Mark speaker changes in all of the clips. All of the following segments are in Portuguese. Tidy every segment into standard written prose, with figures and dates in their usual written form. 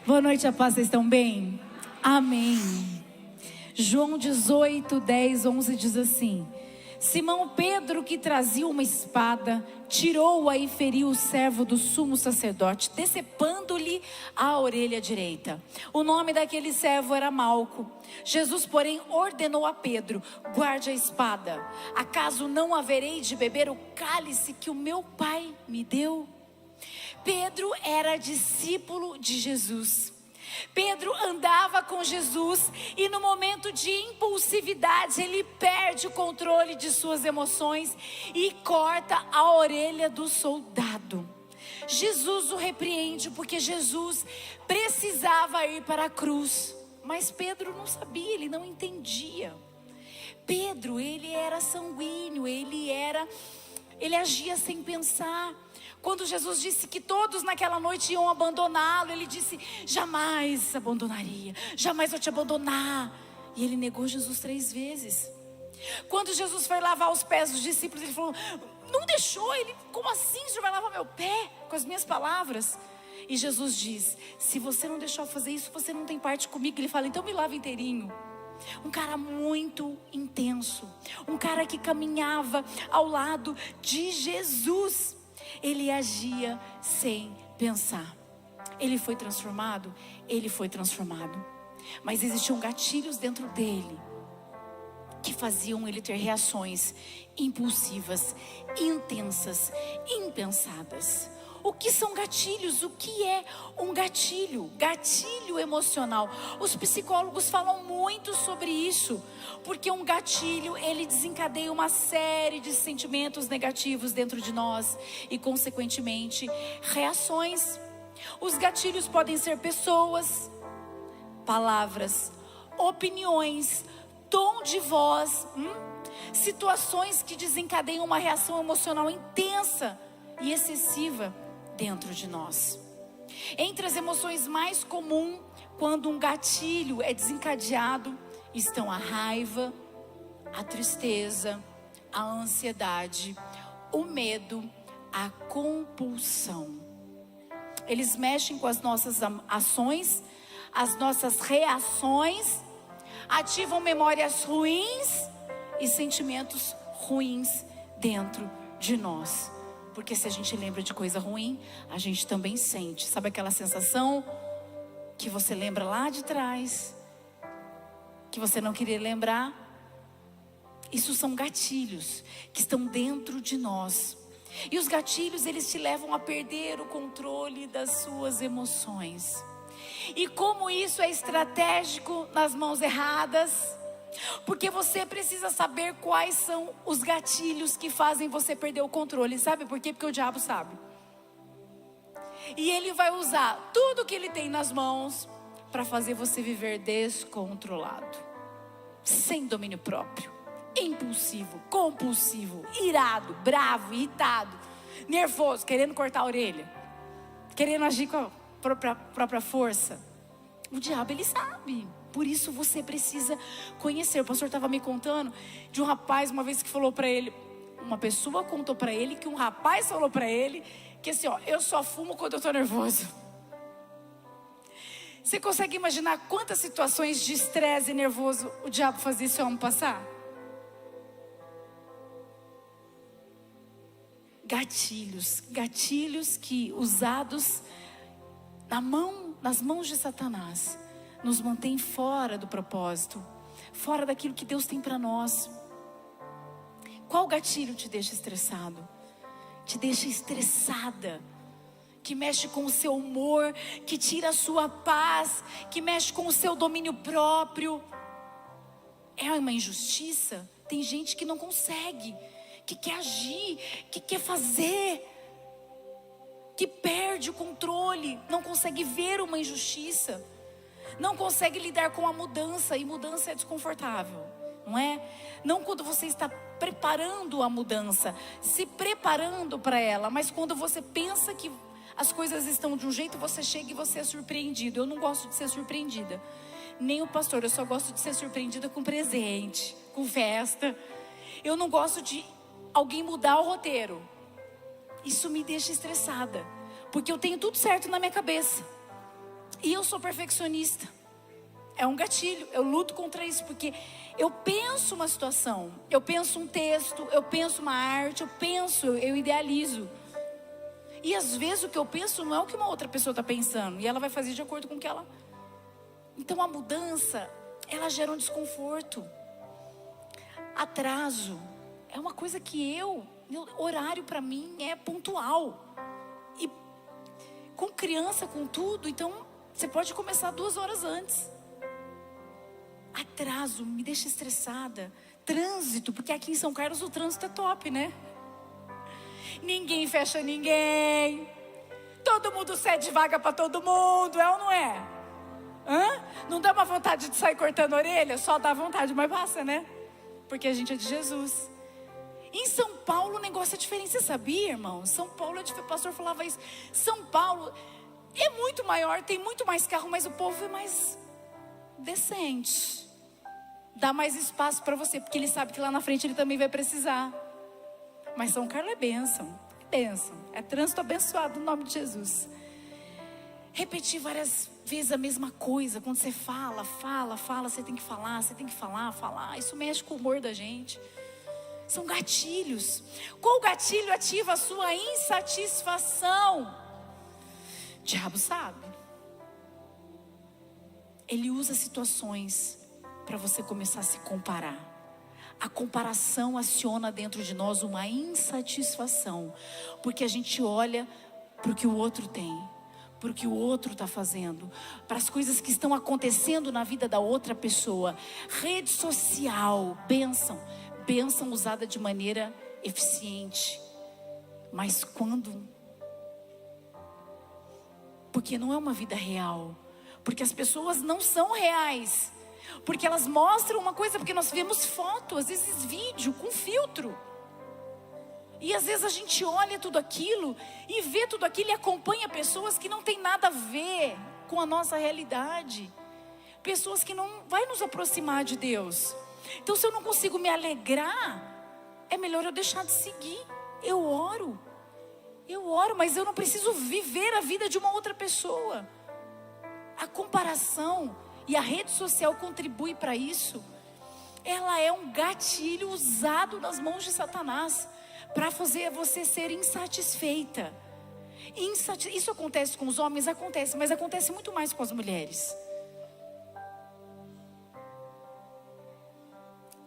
Speaker 1: Boa noite, a paz, vocês estão bem? Amém. João 18, 10, 11 diz assim: Simão Pedro, que trazia uma espada, tirou-a e feriu o servo do sumo sacerdote, decepando-lhe a orelha direita. O nome daquele servo era Malco. Jesus, porém, ordenou a Pedro: guarde a espada. Acaso não haverei de beber o cálice que o meu Pai me deu? Pedro era discípulo de Jesus. Pedro andava com Jesus e no momento de impulsividade ele perde o controle de suas emoções e corta a orelha do soldado. Jesus o repreende porque Jesus precisava ir para a cruz, mas Pedro não sabia, ele não entendia. Pedro, ele era sanguíneo, ele agia sem pensar. Quando Jesus disse que todos naquela noite iam abandoná-lo, ele disse: jamais abandonaria, jamais vou te abandonar. E ele negou Jesus 3 vezes. Quando Jesus foi lavar os pés dos discípulos, ele falou: não deixou. Ele: como assim o senhor vai lavar meu pé? Com as minhas palavras. E Jesus diz: se você não deixou fazer isso, você não tem parte comigo. Ele fala: então me lava inteirinho. Um cara muito intenso, um cara que caminhava ao lado de Jesus. Ele agia sem pensar. Ele foi transformado? Ele foi transformado. Mas existiam gatilhos dentro dele que faziam ele ter reações impulsivas, intensas, impensadas. O que são gatilhos? O que é um gatilho? Gatilho emocional. Os psicólogos falam muito sobre isso, porque um gatilho, ele desencadeia uma série de sentimentos negativos dentro de nós e, consequentemente, reações. Os gatilhos podem ser pessoas, palavras, opiniões, tom de voz, situações que desencadeiam uma reação emocional intensa e excessiva dentro de nós. Entre as emoções mais comuns quando um gatilho é desencadeado estão a raiva, a tristeza, a ansiedade, o medo, a compulsão. Eles mexem com as nossas ações, as nossas reações, ativam memórias ruins e sentimentos ruins dentro de nós. Porque se a gente lembra de coisa ruim, a gente também sente. Sabe aquela sensação que você lembra lá de trás, que você não queria lembrar? Isso são gatilhos que estão dentro de nós. E os gatilhos, eles te levam a perder o controle das suas emoções. E como isso é estratégico nas mãos erradas, porque você precisa saber quais são os gatilhos que fazem você perder o controle. Sabe por quê? Porque o diabo sabe. E ele vai usar tudo que ele tem nas mãos para fazer você viver descontrolado, sem domínio próprio, impulsivo, compulsivo, irado, bravo, irritado, nervoso, querendo cortar a orelha, querendo agir com a própria força. O diabo, ele sabe. Por isso você precisa conhecer. O pastor estava me contando de um rapaz uma vez que falou para ele, uma pessoa contou para ele que um rapaz falou para ele que assim, eu só fumo quando eu estou nervoso. Você consegue imaginar quantas situações de estresse e nervoso o diabo fazia esse homem passar? Gatilhos que usados nas mãos de Satanás nos mantém fora do propósito, fora daquilo que Deus tem para nós. Qual gatilho te deixa estressado? Te deixa estressada? Que mexe com o seu humor, que tira a sua paz, que mexe com o seu domínio próprio? É uma injustiça? Tem gente que não consegue, que quer agir, que quer fazer, que perde o controle, não consegue ver uma injustiça, não consegue lidar com a mudança, e mudança é desconfortável, não é? Não quando você está preparando a mudança, se preparando para ela, mas quando você pensa que as coisas estão de um jeito, você chega e você é surpreendido. Eu não gosto de ser surpreendida, nem o pastor, eu só gosto de ser surpreendida com presente, com festa. Eu não gosto de alguém mudar o roteiro. Isso me deixa estressada, porque eu tenho tudo certo na minha cabeça. E eu sou perfeccionista. É um gatilho, eu luto contra isso, porque eu penso uma situação, eu penso um texto, eu penso uma arte, eu idealizo. E às vezes o que eu penso não é o que uma outra pessoa está pensando, e ela vai fazer de acordo com o que ela... Então a mudança, ela gera um desconforto. Atraso é uma coisa que horário para mim é pontual. E com criança, com tudo, então você pode começar 2 horas antes. Atraso me deixa estressada. Trânsito, porque aqui em São Carlos o trânsito é top, né? Ninguém fecha ninguém. Todo mundo cede vaga para todo mundo, é ou não é? Hã? Não dá uma vontade de sair cortando a orelha? Só dá vontade, mas passa, né? Porque a gente é de Jesus. Em São Paulo o negócio é diferente, você sabia, irmão? São Paulo, o pastor falava isso. São Paulo é muito maior, tem muito mais carro, mas o povo é mais decente. Dá mais espaço para você, porque ele sabe que lá na frente ele também vai precisar. Mas São Carlos é bênção, é trânsito abençoado no nome de Jesus. Repetir várias vezes a mesma coisa, quando você fala, você tem que falar, isso mexe com o humor da gente. São gatilhos. Qual gatilho ativa a sua insatisfação? O diabo sabe. Ele usa situações para você começar a se comparar. A comparação aciona dentro de nós uma insatisfação, porque a gente olha para o que o outro tem, para o que o outro está fazendo, para as coisas que estão acontecendo na vida da outra pessoa. Rede social, bênção usada de maneira eficiente, mas quando? Porque não é uma vida real, porque as pessoas não são reais. Porque elas mostram uma coisa, porque nós vemos foto, às vezes vídeo, com filtro. E às vezes a gente olha tudo aquilo e vê tudo aquilo e acompanha pessoas que não tem nada a ver com a nossa realidade. Pessoas que não vai nos aproximar de Deus. Então se eu não consigo me alegrar, é melhor eu deixar de seguir. Eu oro, mas eu não preciso viver a vida de uma outra pessoa. A comparação... E a rede social contribui para isso. Ela é um gatilho usado nas mãos de Satanás para fazer você ser insatisfeita. Isso acontece com os homens? Acontece, mas acontece muito mais com as mulheres.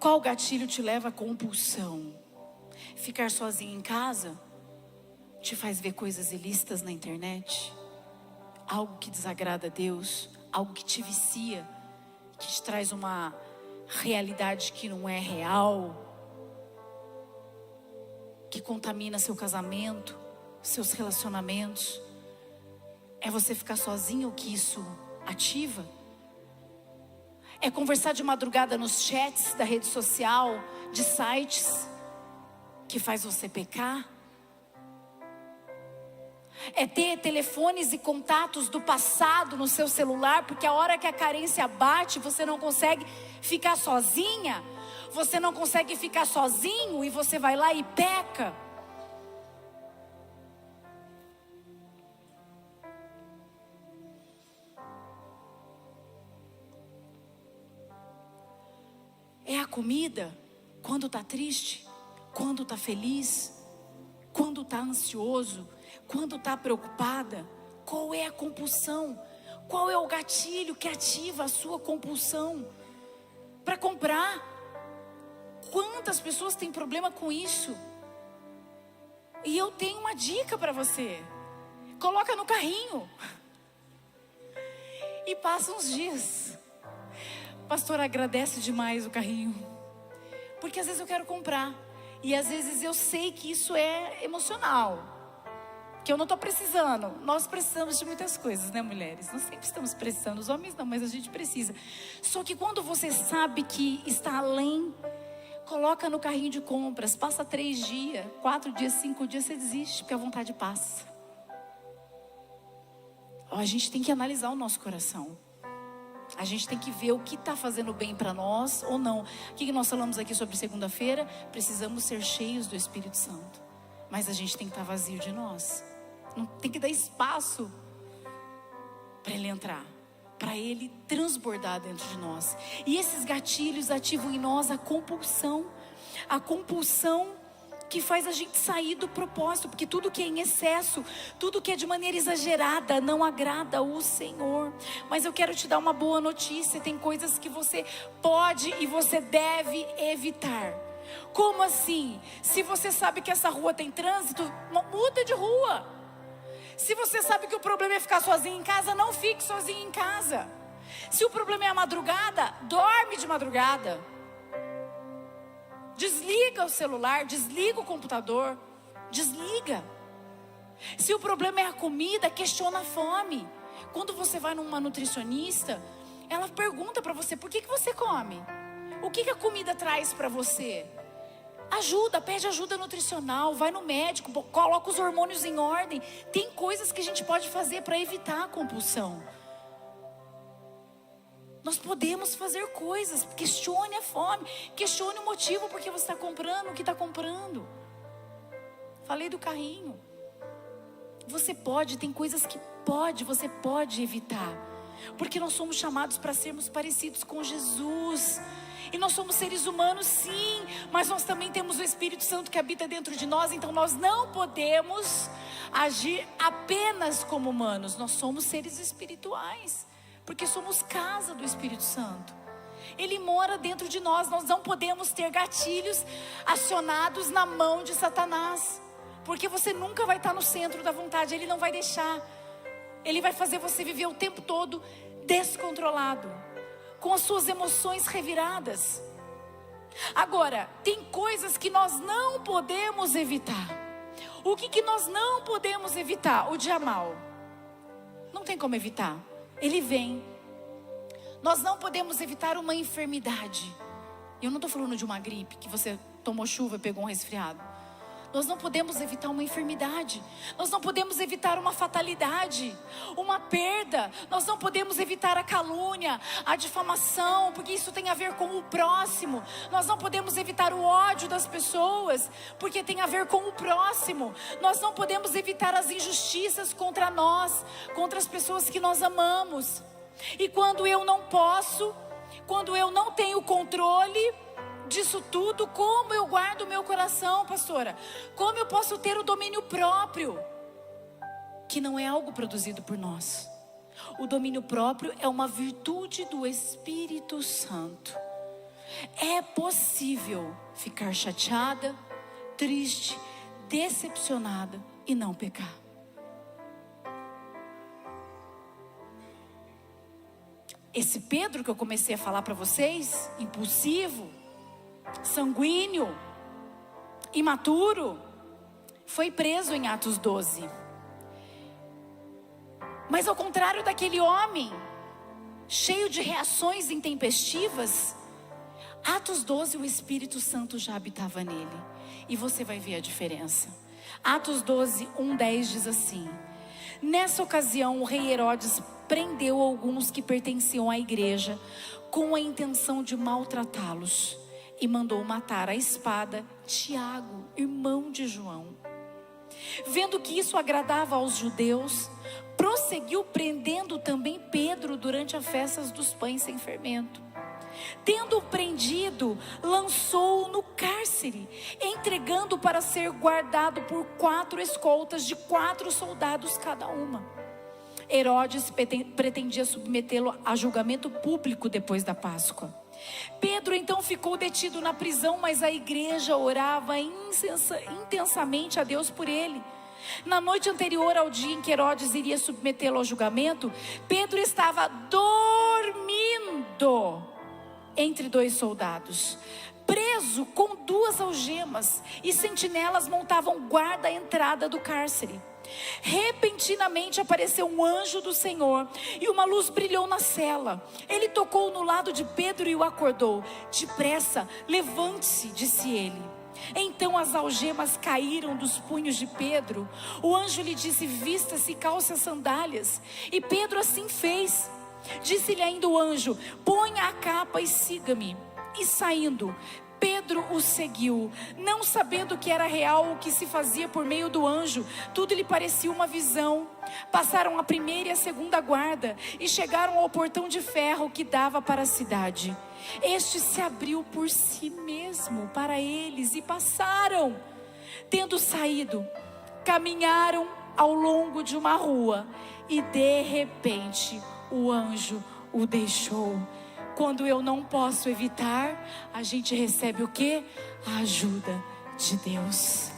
Speaker 1: Qual gatilho te leva à compulsão? Ficar sozinho em casa te faz ver coisas ilícitas na internet? Algo que desagrada a Deus? Algo que te vicia, que te traz uma realidade que não é real, que contamina seu casamento, seus relacionamentos. É você ficar sozinho que isso ativa? É conversar de madrugada nos chats da rede social, de sites, que faz você pecar? É ter telefones e contatos do passado no seu celular, porque a hora que a carência bate, você não consegue ficar sozinha, você não consegue ficar sozinho e você vai lá e peca. É a comida, quando está triste, quando está feliz, quando está ansioso, quando está preocupada. Qual é a compulsão? Qual é o gatilho que ativa a sua compulsão para comprar? Quantas pessoas têm problema com isso? E eu tenho uma dica para você. Coloca no carrinho e passa uns dias. Pastor, agradece demais o carrinho, porque às vezes eu quero comprar e às vezes eu sei que isso é emocional, que eu não estou precisando. Nós precisamos de muitas coisas, né, mulheres? Nós sempre estamos precisando, os homens não, mas a gente precisa. Só que quando você sabe que está além, coloca no carrinho de compras, passa 3 dias, 4 dias, 5 dias, você desiste, porque a vontade passa. A gente tem que analisar o nosso coração. A gente tem que ver o que está fazendo bem para nós ou não. O que nós falamos aqui sobre segunda-feira? Precisamos ser cheios do Espírito Santo, mas a gente tem que estar vazio de nós. Não tem que dar espaço para ele Ele entrar, para Ele transbordar dentro de nós. E esses gatilhos ativam em nós a compulsão que faz a gente sair do propósito, porque tudo que é em excesso, tudo que é de maneira exagerada, não agrada o Senhor. Mas eu quero te dar uma boa notícia: tem coisas que você pode e você deve evitar. Como assim? Se você sabe que essa rua tem trânsito, muda de rua. Se você sabe que o problema é ficar sozinho em casa, não fique sozinho em casa. Se o problema é a madrugada, dorme de madrugada. Desliga o celular, desliga o computador, desliga. Se o problema é a comida, questiona a fome. Quando você vai numa nutricionista, ela pergunta para você: por que você come? O que a comida traz para você? Pede ajuda nutricional, vai no médico, coloca os hormônios em ordem. Tem coisas que a gente pode fazer para evitar a compulsão. Nós podemos fazer coisas. Questione a fome, questione o motivo por que você está comprando o que está comprando. Falei do carrinho. Você pode, tem coisas que você pode evitar, porque nós somos chamados para sermos parecidos com Jesus. E nós somos seres humanos, sim, mas nós também temos o Espírito Santo que habita dentro de nós. Então nós não podemos agir apenas como humanos. Nós somos seres espirituais, porque somos casa do Espírito Santo. Ele mora dentro de nós. Nós não podemos ter gatilhos acionados na mão de Satanás, porque você nunca vai estar no centro da vontade. Ele não vai deixar. Ele vai fazer você viver o tempo todo descontrolado, com as suas emoções reviradas. Agora, tem coisas que nós não podemos evitar. O que nós não podemos evitar? O dia mal. Não tem como evitar. Ele vem. Nós não podemos evitar uma enfermidade. Eu não estou falando de uma gripe, que você tomou chuva e pegou um resfriado. Nós não podemos evitar uma enfermidade. Nós não podemos evitar uma fatalidade, uma perda. Nós não podemos evitar a calúnia, a difamação, porque isso tem a ver com o próximo. Nós não podemos evitar o ódio das pessoas, porque tem a ver com o próximo. Nós não podemos evitar as injustiças contra nós, contra as pessoas que nós amamos. E quando eu não posso, quando eu não tenho controle disso tudo, como eu guardo o meu coração, pastora? Como eu posso ter o domínio próprio? Que não é algo produzido por nós. O domínio próprio é uma virtude do Espírito Santo. É possível ficar chateada, triste, decepcionada e não pecar. Esse Pedro que eu comecei a falar para vocês, impulsivo, sanguíneo, imaturo, foi preso em Atos 12. Mas ao contrário daquele homem, cheio de reações intempestivas, Atos 12, o Espírito Santo já habitava nele. E você vai ver a diferença. Atos 12, 1:10 diz assim: nessa ocasião o rei Herodes prendeu alguns que pertenciam à igreja com a intenção de maltratá-los, e mandou matar à espada Tiago, irmão de João. Vendo que isso agradava aos judeus, prosseguiu prendendo também Pedro durante as festas dos pães sem fermento. Tendo-o prendido, lançou-o no cárcere, entregando para ser guardado por 4 escoltas de 4 soldados cada uma. Herodes pretendia submetê-lo a julgamento público depois da Páscoa. Pedro então ficou detido na prisão, mas a igreja orava intensamente a Deus por ele. Na noite anterior ao dia em que Herodes iria submetê-lo ao julgamento, Pedro estava dormindo entre 2 soldados, preso com 2 algemas, e sentinelas montavam guarda à entrada do cárcere. Repentinamente apareceu um anjo do Senhor, e uma luz brilhou na cela. Ele tocou no lado de Pedro e o acordou. Depressa, levante-se, disse ele. Então as algemas caíram dos punhos de Pedro. O anjo lhe disse: vista-se e calce as sandálias. E Pedro assim fez. Disse-lhe ainda o anjo: ponha a capa e siga-me. E saindo, Pedro o seguiu, não sabendo que era real o que se fazia por meio do anjo. Tudo lhe parecia uma visão. Passaram a primeira e a segunda guarda e chegaram ao portão de ferro que dava para a cidade. Este se abriu por si mesmo para eles e passaram. Tendo saído, caminharam ao longo de uma rua e de repente o anjo o deixou. Quando eu não posso evitar, a gente recebe o quê? A ajuda de Deus.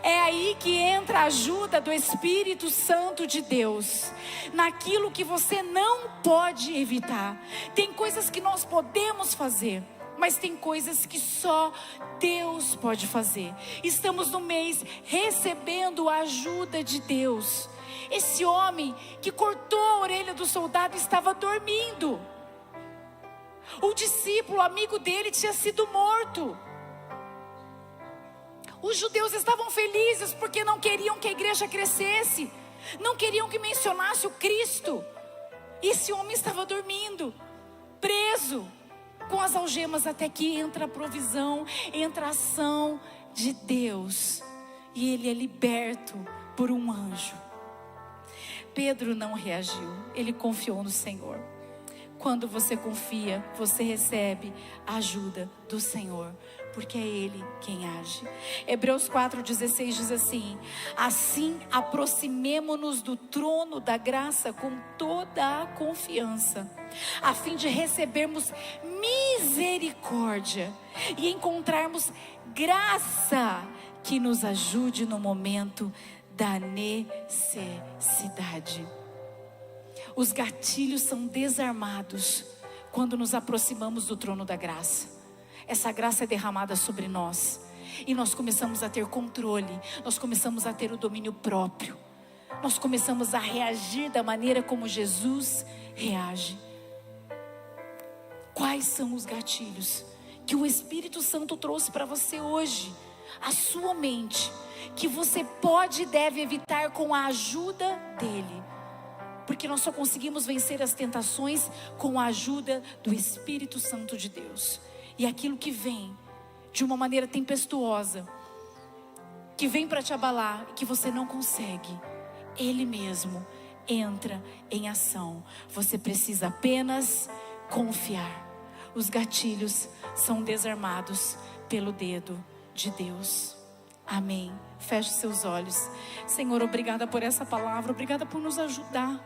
Speaker 1: É aí que entra a ajuda do Espírito Santo de Deus, naquilo que você não pode evitar. Tem coisas que nós podemos fazer, mas tem coisas que só Deus pode fazer. Estamos no mês recebendo a ajuda de Deus. Esse homem que cortou a orelha do soldado estava dormindo. O discípulo, amigo dele, tinha sido morto. Os judeus estavam felizes porque não queriam que a igreja crescesse, não queriam que mencionasse o Cristo. Esse homem estava dormindo, preso, com as algemas, até que entra a provisão, entra a ação de Deus, e ele é liberto por um anjo. Pedro não reagiu, ele confiou no Senhor. Quando você confia, você recebe a ajuda do Senhor, porque é Ele quem age. Hebreus 4,16 diz assim: assim aproximemo-nos do trono da graça com toda a confiança, a fim de recebermos misericórdia e encontrarmos graça que nos ajude no momento da necessidade. Os gatilhos são desarmados quando nos aproximamos do trono da graça. Essa graça é derramada sobre nós e nós começamos a ter controle, nós começamos a ter o domínio próprio, nós começamos a reagir da maneira como Jesus reage. Quais são os gatilhos que o Espírito Santo trouxe para você hoje, a sua mente, que você pode e deve evitar com a ajuda dEle? Porque nós só conseguimos vencer as tentações com a ajuda do Espírito Santo de Deus. E aquilo que vem de uma maneira tempestuosa, que vem para te abalar, que você não consegue, Ele mesmo entra em ação. Você precisa apenas confiar. Os gatilhos são desarmados pelo dedo de Deus. Amém. Feche seus olhos. Senhor, obrigada por essa palavra, obrigada por nos ajudar.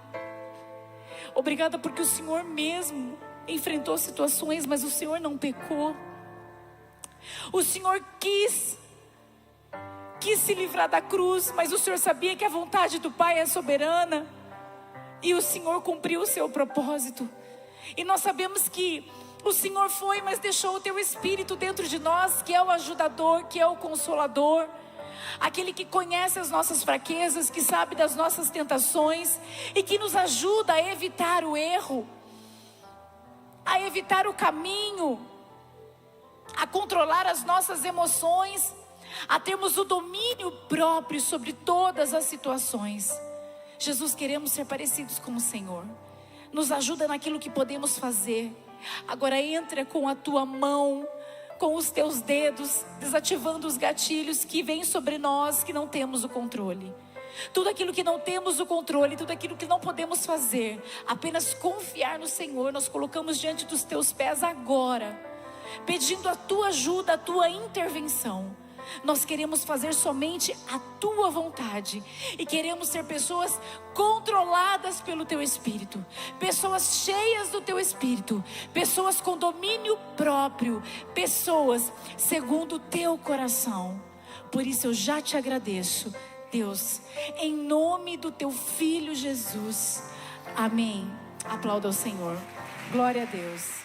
Speaker 1: Obrigada porque o Senhor mesmo enfrentou situações, mas o Senhor não pecou. O Senhor quis se livrar da cruz, mas o Senhor sabia que a vontade do Pai é soberana. E o Senhor cumpriu o seu propósito. E nós sabemos que o Senhor foi, mas deixou o teu Espírito dentro de nós, que é o ajudador, que é o consolador, aquele que conhece as nossas fraquezas, que sabe das nossas tentações e que nos ajuda a evitar o erro, a evitar o caminho, a controlar as nossas emoções, a termos o domínio próprio sobre todas as situações. Jesus, queremos ser parecidos com o Senhor. Nos ajuda naquilo que podemos fazer. Agora entra com a tua mão, com os teus dedos, desativando os gatilhos que vêm sobre nós, que não temos o controle. Tudo aquilo que não temos o controle, tudo aquilo que não podemos fazer, apenas confiar no Senhor. Nós colocamos diante dos teus pés agora, pedindo a tua ajuda, a tua intervenção. Nós queremos fazer somente a tua vontade e queremos ser pessoas controladas pelo teu Espírito, pessoas cheias do teu Espírito, pessoas com domínio próprio, pessoas segundo o teu coração. Por isso eu já te agradeço, Deus, em nome do teu Filho Jesus. Amém. Aplauda ao Senhor. Glória a Deus.